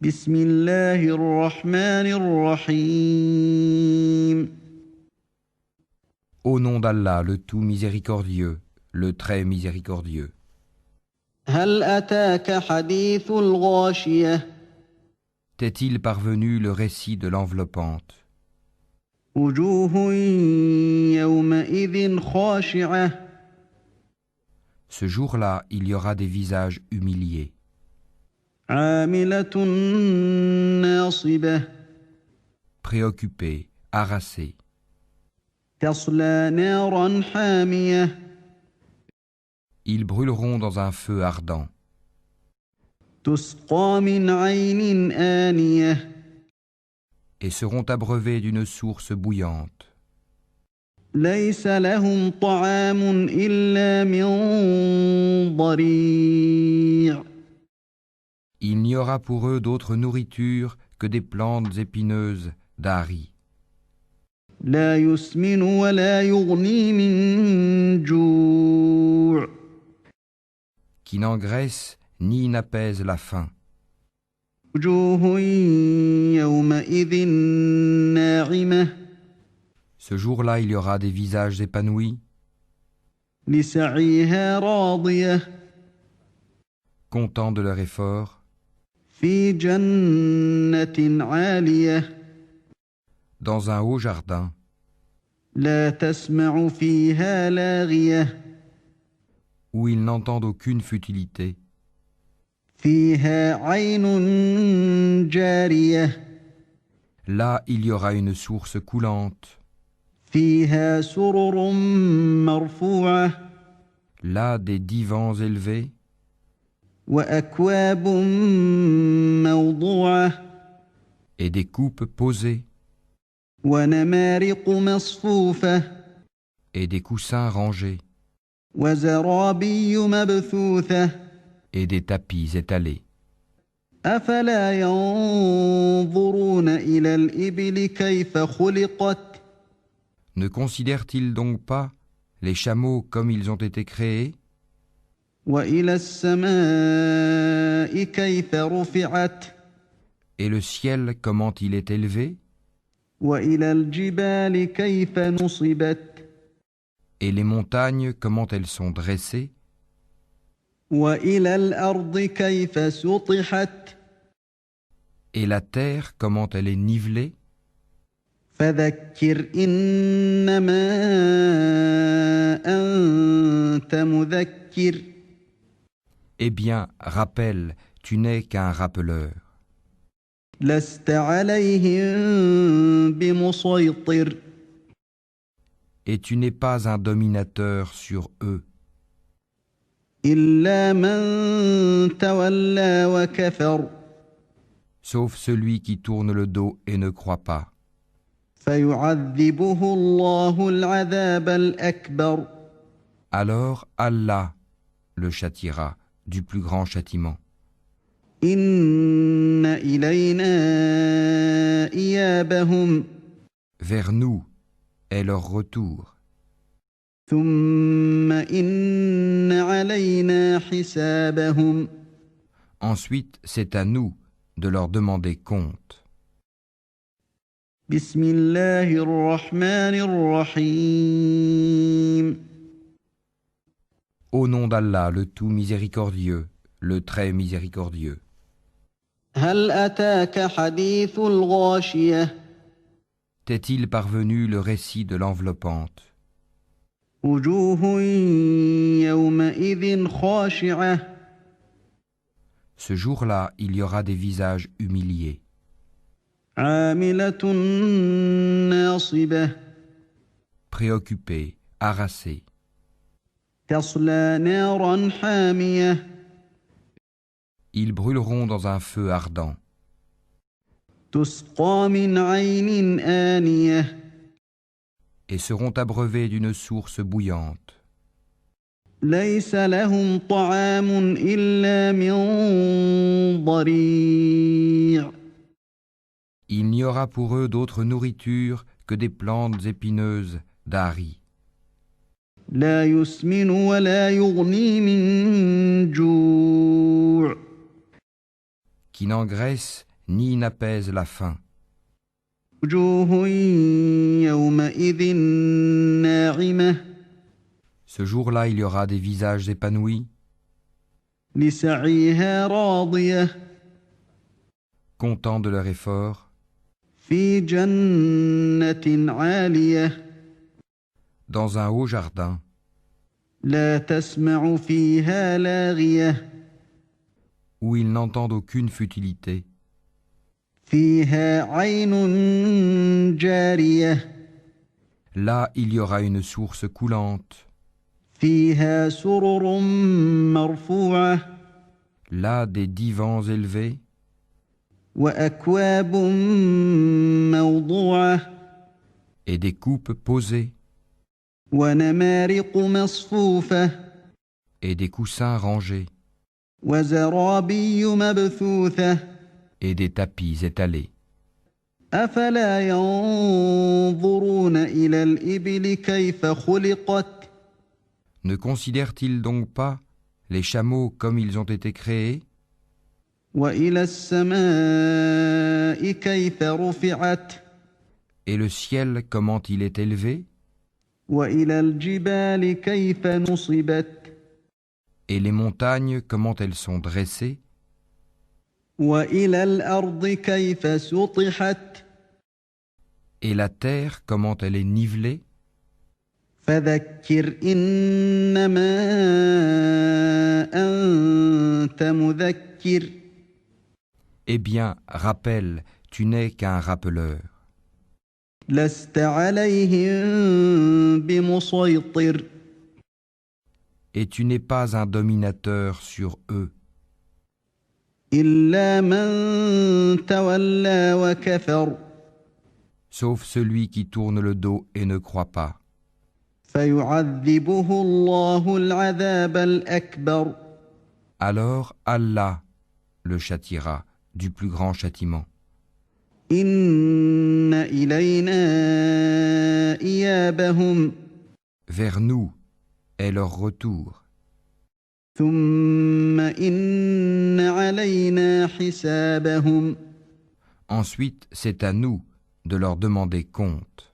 بسم الله الرحمن الرحيم. Au nom d'Allah, le tout miséricordieux, le très miséricordieux. هل أتاك حديث الغاشية T'est-il parvenu le récit de l'enveloppante? وجوه يومئذ خاشعة Ce jour-là, il y aura des visages humiliés, عاملة ناصبة préoccupés, harassés. تصلى نارا حامية Ils brûleront dans un feu ardent. تسقى من عين آنية Et seront abreuvés d'une source bouillante. ليس لهم طعام إلا من ضريع Il n'y aura pour eux d'autre nourriture que des plantes épineuses d'Ari, لا يسمن ولا يغني من جوع qui n'engraissent ni n'apaisent la faim. وجوه يومئذ ناعمة Ce jour-là, il y aura des visages épanouis, لسعيها راضية contents de leur effort, في جنة عالية dans un haut jardin, لا تسمع فيها لاغية où ils n'entendent aucune futilité. فيها عين جارية Là, il y aura une source coulante, فيها سرر مرفوعة là des divans élevés, وأكواب موضوعة et des coupes posées, ونمارق مصفوفة et des coussins rangés, وزرابي مبثوثة et des tapis étalés. أفلا ينظرون إلى الإبل كيف خلقت Ne considèrent-ils donc pas les chameaux comme ils ont été créés, وإلى السماء كيف رفعت et le ciel comment il est élevé, وإلى الجبال كيف نصبت et les montagnes comment elles sont dressées, وإلى الأرض كيف سطحت et la terre comment elle est nivelée? فذكر إنما أنت مذكر Eh bien, rappelle, tu n'es qu'un rappeleur, لست عليهم بمسيطر et tu n'es pas un dominateur sur eux, إلا من تولى وكفر sauf celui qui tourne le dos et ne croit pas. فيعذبه الله العذاب الأكبر Alors Allah le châtiera du plus grand châtiment. إن إلينا إيابهم Vers nous est leur retour, ثم إن علينا حسابهم ensuite c'est à nous de leur demander compte. بسم الله الرحمن الرحيم. Au nom d'Allah, le tout miséricordieux, le très miséricordieux. هل أتاك حديث الغاشية T'est-il parvenu le récit de l'enveloppante? وجوه يومئذ خاشعة Ce jour-là, il y aura des visages humiliés, عاملة ناصبة préoccupés, harassés. تصلى نارا حامية Ils brûleront dans un feu ardent, تسقى من عين آنية et seront abreuvés d'une source bouillante. ليس لهم طعام إلا من ضريع Il n'y aura pour eux d'autre nourriture que des plantes épineuses d'Ari, لا يسمن ولا يغني من جوع qui n'engraissent ni n'apaise la faim. وجوه يومئذ ناعمة Ce jour-là, il y aura des visages épanouis, لسعيها راضية contents de leur effort, في جنة عالية dans un haut jardin, لا تسمع فيها لاغية où ils n'entendent aucune futilité. فيها عين جارية Là, il y aura une source coulante. فيها سرر مرفوعة Là, des divans élevés وأكواب موضوعة et des coupes posées ونمارق مصفوفة et des coussins rangés وزرابي مبثوثة et des tapis étalés. أفلا ينظرون إلى الإبل كيف خلقت Ne considèrent-ils donc pas les chameaux comme ils ont été créés وإلى السماء كيف رفعت et le ciel comment il est élevé وإلى الجبال كيف نصبت et les montagnes comment elles sont dressées وإلى الأرض كيف سطحت et la terre comment elle est nivelée. فذكر إنما أنت مذكر Eh bien, rappelle, tu n'es qu'un rappeleur. لست عليهم بمسيطر Et tu n'es pas un dominateur sur eux, إلا من تولى وكفر sauf celui qui tourne le dos et ne croit pas. فيعذبه الله العذاب الأكبر Alors Allah le châtiera du plus grand châtiment. إن إلينا إيابهم Vers nous est leur retour. ثم إن علينا حسابهم Ensuite, c'est à nous de leur demander compte.